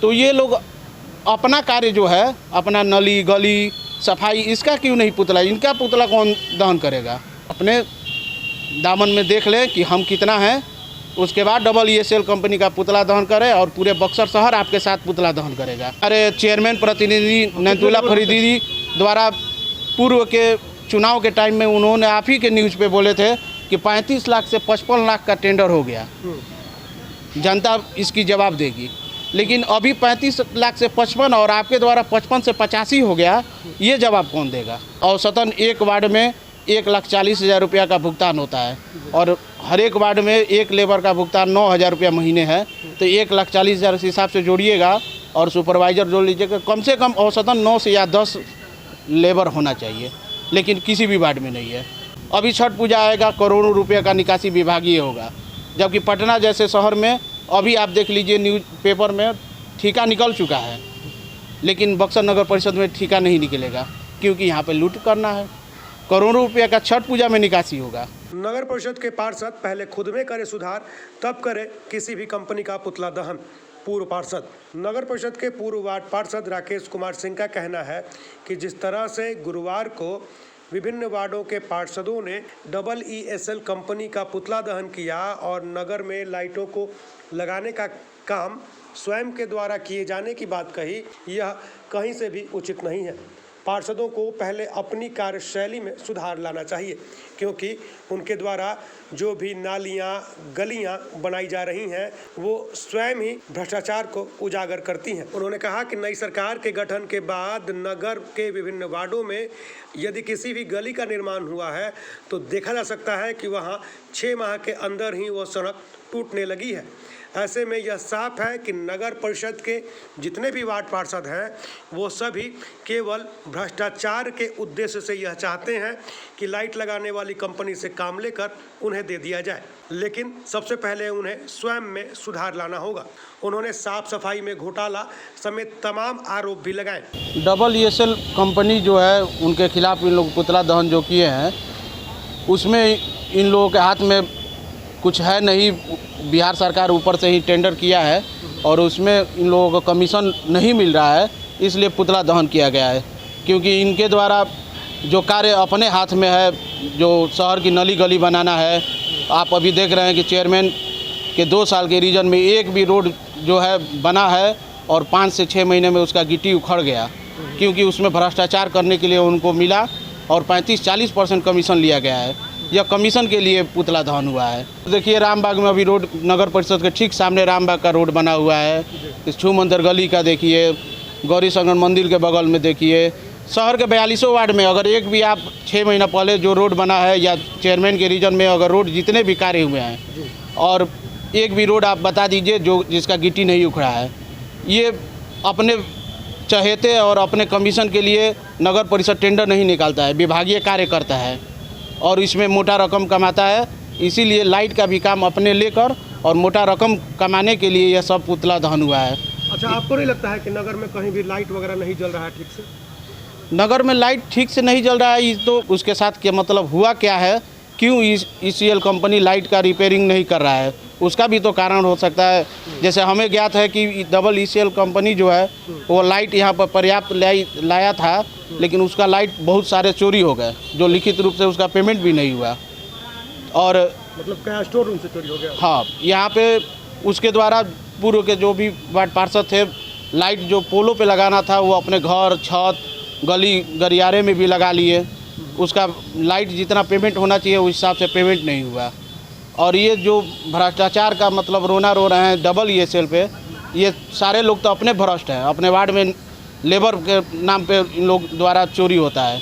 तो ये लोग अपना कार्य जो है, अपना नली गली सफाई, इसका क्यों नहीं पुतला, इनका पुतला कौन दहन करेगा? अपने दामन में देख ले कि हम कितना हैं, उसके बाद EESL कंपनी का पुतला दहन करे और पूरे बक्सर शहर आपके साथ पुतला दहन करेगा। अरे चेयरमैन प्रतिनिधि नैतुल्ला फरीदी द्वारा पूर्व के चुनाव के टाइम में उन्होंने आप ही के न्यूज़ पे बोले थे कि 35 लाख से 55 लाख का टेंडर हो गया, जनता इसकी जवाब देगी। लेकिन अभी 35 लाख से 55 और आपके द्वारा 55 से 85 हो गया, ये जवाब कौन देगा? औसतन एक वार्ड में 1,40,000 रुपया का भुगतान होता है और हर एक वार्ड में एक लेबर का भुगतान 9,000 रुपया महीने है, तो 1,40,000 के हिसाब से जोड़िएगा और सुपरवाइज़र जोड़ लीजिएगा, कम से कम औसतन 9 से या 10 लेबर होना चाहिए, लेकिन किसी भी वार्ड में नहीं है। अभी छठ पूजा आएगा, करोड़ों रुपये का निकासी विभागीय होगा, जबकि पटना जैसे शहर में अभी आप देख लीजिए न्यूज़पेपर में ठेका निकल चुका है, लेकिन बक्सर नगर परिषद में ठेका नहीं निकलेगा, क्योंकि यहाँ पे लूट करना है। करोड़ों रुपये का छठ पूजा में निकासी होगा। नगर परिषद के पार्षद पहले खुद में करे सुधार, तब करे किसी भी कंपनी का पुतला दहन। पूर्व पार्षद नगर परिषद के पूर्व वार्ड पार्षद राकेश कुमार सिंह का कहना है कि जिस तरह से गुरुवार को विभिन्न वार्डों के पार्षदों ने EESL कंपनी का पुतला दहन किया और नगर में लाइटों को लगाने का काम स्वयं के द्वारा किए जाने की बात कही, यह कहीं से भी उचित नहीं है। पार्षदों को पहले अपनी कार्यशैली में सुधार लाना चाहिए, क्योंकि उनके द्वारा जो भी नालियां गलियां बनाई जा रही हैं वो स्वयं ही भ्रष्टाचार को उजागर करती हैं। उन्होंने कहा कि नई सरकार के गठन के बाद नगर के विभिन्न वार्डों में यदि किसी भी गली का निर्माण हुआ है तो देखा जा सकता है कि वहां 6 माह के अंदर ही वो सड़क टूटने लगी है। ऐसे में यह साफ है कि नगर परिषद के जितने भी वार्ड पार्षद हैं वो सभी केवल भ्रष्टाचार के उद्देश्य से यह चाहते हैं कि लाइट लगाने वाली कंपनी से काम लेकर उन्हें दे दिया जाए, लेकिन सबसे पहले उन्हें स्वयं में सुधार लाना होगा। उन्होंने साफ सफाई में घोटाला समेत तमाम आरोप भी लगाए। EESL कंपनी जो है, उनके खिलाफ इन लोग पुतला दहन जो किए हैं, उसमें इन लोगों के हाथ में कुछ है नहीं। बिहार सरकार ऊपर से ही टेंडर किया है और उसमें इन लोगों को कमीशन नहीं मिल रहा है, इसलिए पुतला दहन किया गया है। क्योंकि इनके द्वारा जो कार्य अपने हाथ में है, जो शहर की नली गली बनाना है, आप अभी देख रहे हैं कि चेयरमैन के 2 साल के रीजन में एक भी रोड जो है बना है और 5 से 6 महीने में उसका गिट्टी उखड़ गया, क्योंकि उसमें भ्रष्टाचार करने के लिए उनको मिला और 35-40% कमीशन लिया गया है। यह कमीशन के लिए पुतला दहन हुआ है। देखिए रामबाग में अभी रोड नगर परिषद के ठीक सामने रामबाग का रोड बना हुआ है। इस छू मंदिर गली का देखिए, गौरी शंकर मंदिर के बगल में देखिए, शहर के 42 वार्ड में अगर एक भी आप 6 महीना पहले जो रोड बना है या चेयरमैन के रीजन में अगर रोड जितने भी कार्य हुए हैं और एक भी रोड आप बता दीजिए जो जिसका गिट्टी नहीं उखड़ा है। ये अपने चहेते और अपने कमीशन के लिए नगर परिषद टेंडर नहीं निकालता है, विभागीय कार्य करता है और इसमें मोटा रकम कमाता है। इसीलिए लाइट का भी काम अपने लेकर और मोटा रकम कमाने के लिए यह सब पुतला दहन हुआ है। अच्छा, आपको नहीं लगता है कि नगर में कहीं भी लाइट वगैरह नहीं जल रहा है ठीक से? नगर में लाइट ठीक से नहीं जल रहा है, तो उसके साथ क्या मतलब हुआ क्या है, क्यों EESL कंपनी लाइट का रिपेयरिंग नहीं कर रहा है, उसका भी तो कारण हो सकता है। जैसे हमें ज्ञात है कि EESL कंपनी जो है वो लाइट यहाँ पर पर्याप्त लाया था, लेकिन उसका लाइट बहुत सारे चोरी हो गए, जो लिखित रूप से उसका पेमेंट भी नहीं हुआ। और मतलब क्या स्टोर रूम से चोरी हो गया? हाँ, यहाँ पे उसके द्वारा पूर्व के जो भी वार्ड पार्षद थे, लाइट जो पोलों पे लगाना था वो अपने घर, छत, गली गलियारे में भी लगा लिए। उसका लाइट जितना पेमेंट होना चाहिए उस हिसाब से पेमेंट नहीं हुआ। और ये जो भ्रष्टाचार का मतलब रोना रो रहे हैं EESL पे, ये सारे लोग तो अपने भ्रष्ट हैं। अपने वार्ड में लेबर के नाम पे इन लोग द्वारा चोरी होता है।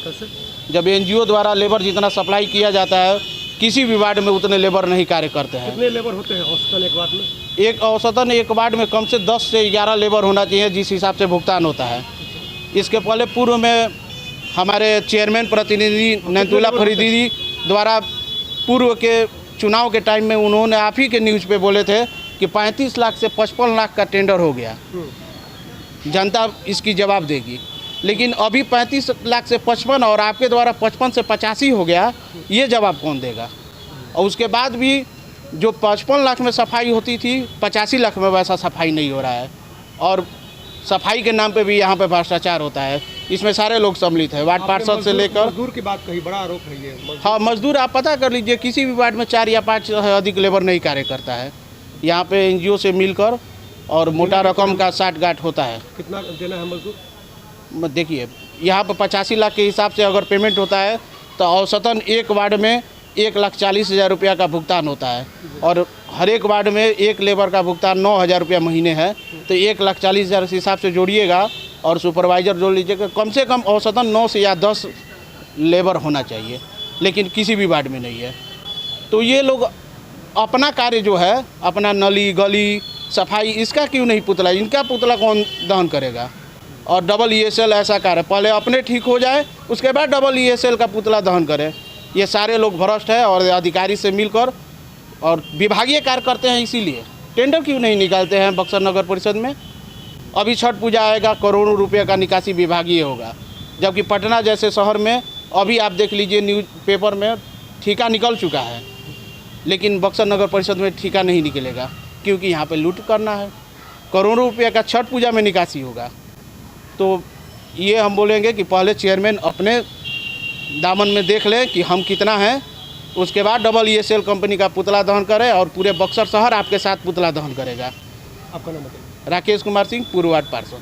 जब NGO द्वारा लेबर जितना सप्लाई किया जाता है, किसी भी वार्ड में उतने लेबर नहीं कार्य करते हैं। कितने लेबर होते हैं औसतन एक वार्ड में? औसतन एक वार्ड में कम से 10 से 11 लेबर होना चाहिए, जिस हिसाब से भुगतान होता है। इसके पहले पूर्व में हमारे चेयरमैन प्रतिनिधि नैतुल्ला फरीदी द्वारा पूर्व के चुनाव के टाइम में उन्होंने आप ही के न्यूज़ पे बोले थे कि 35 लाख से 55 लाख का टेंडर हो गया, जनता इसकी जवाब देगी। लेकिन अभी 35 लाख से 55 और आपके द्वारा 55 से 85 हो गया, ये जवाब कौन देगा? और उसके बाद भी जो 55 लाख में सफाई होती थी, 85 लाख में वैसा सफाई नहीं हो रहा है। और सफाई के नाम पे भी यहाँ पे भ्रष्टाचार होता है। इसमें सारे लोग सम्मिलित हैं, वार्ड पार्षद से लेकर। मजदूर की बात कही, बड़ा आरोप है ये। हाँ, मजदूर आप पता कर लीजिए, किसी भी वार्ड में 4 या 5 अधिक लेबर नहीं कार्य करता है। यहाँ पे NGO से मिलकर और मोटा रकम का साठ-गांठ होता है। कितना देना है मजदूर? देखिए, यहाँ पर 85 लाख के हिसाब से अगर पेमेंट होता है तो औसतन एक वार्ड में 1,40,000 रुपया का भुगतान होता है, और हर एक वार्ड में एक लेबर का भुगतान 9,000 रुपया महीने है। तो 1,40,000 के हिसाब से जोड़िएगा और सुपरवाइज़र जोड़ लीजिएगा, कम से कम औसतन 9 से या 10 लेबर होना चाहिए, लेकिन किसी भी वार्ड में नहीं है। तो ये लोग अपना कार्य जो है, अपना नली गली सफाई, इसका क्यों नहीं पुतला, इनका पुतला कौन दहन करेगा? और डबल ESL ऐसा कार्य, पहले अपने ठीक हो जाए उसके बाद डबल ESL का पुतला दहन करे। ये सारे लोग भ्रष्ट है और अधिकारी से मिलकर और विभागीय कार्य करते हैं। इसीलिए टेंडर क्यों नहीं निकालते हैं बक्सर नगर परिषद में? अभी छठ पूजा आएगा, करोड़ों रुपये का निकासी विभागीय होगा, जबकि पटना जैसे शहर में अभी आप देख लीजिए न्यूज़पेपर में ठेका निकल चुका है, लेकिन बक्सर नगर परिषद में ठेका नहीं निकलेगा, क्योंकि यहाँ पे लूट करना है। करोड़ों रुपये का छठ पूजा में निकासी होगा। तो ये हम बोलेंगे कि पहले चेयरमैन अपने दामन में देख लें कि हम कितना हैं, उसके बाद डबल ESL कंपनी का पुतला दहन करें और पूरे बक्सर शहर आपके साथ पुतला दहन करेगा। आपका नाम बताइए। राकेश कुमार सिंह, पूर्व वार्ड पार्षद।